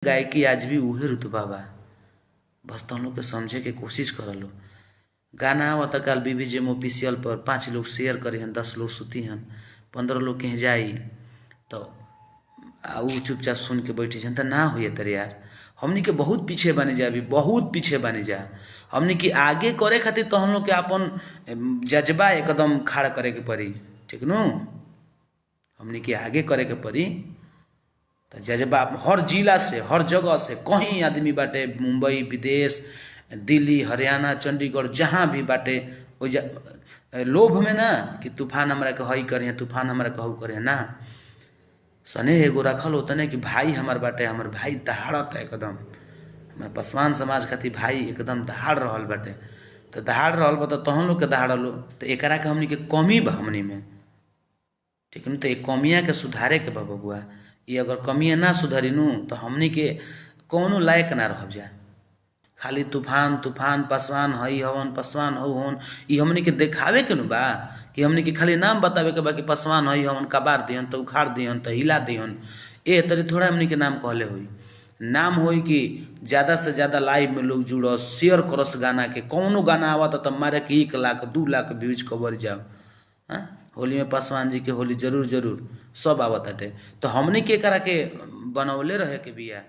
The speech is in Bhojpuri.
गायकी आज भी उहे रुतबा बा। बस तुम लोग के समझे के कोशिश कर लो। गाना आवत काल BBJM ऑफिशियल पर 5 लोग शेयर करी हन, 10 लोग सुती हन, 15 लोग कहीं जाई तो ऊ चुपचाप सुन के बैठी जन ना हुए तर यार। हमनी के बहुत पीछे बने जा, अभी बहुत पीछे बने जा। हमनी के आगे करे खातिर तो हम लोग के अपन जज्बा एकदम खड़ा करे के पड़ी, ठीक नु। हमनी के आगे करे के पड़ी तो जज्बा हर जिला से, हर जगह से कहीं आदमी बाटे, मुंबई, विदेश, दिल्ली, हरियाणा, चंडीगढ़, जहाँ भी बाटे लोभ में ना कि तूफान हमारा के हई करे, तूफान हमारा कहू करे ना। स्नेह एगो रखल होता ना कि भाई हमार बाटे, हमार भाई दहाड़त है एकदम। हमारे पासवान समाज खातिर भाई एकदम दहाड़ रहल बाटे। तो दहाड़ रहल बा तो हम लोग के दहाड़लो तो एकरा के हमनी के कमी बा हमनी में, ठीक है। तो एक कमिया के सुधारे के बा बबुआ। ये अगर कमियाँ ना सुधरी नू तो हमनी के कौनो लायक ना रह जा। खाली तूफान तूफान पासवान हई हवन, पासवान हो हवन, ये हमनी के देखावे के नु बा कि हमनी के खाली नाम बतावे के बा कि पासवान हई हवन, कबार दिहन तो उखाड़ दिहन तो हिला दिहन। ए तरी थोड़ा हमनी के नाम कहले हुई। नाम होई कि ज़्यादा से ज़्यादा लाइव में लोग जुड़स, शेयर करस गाना के। कौनो गाना आवत तो मारे कि 1 लाख 2 लाख व्यूज कवर जाओ। हाँ, होली में पासवान जी के होली जरूर जरूर सब आवत हटे। तो हमनी के करा के बनौले रहे के बिया।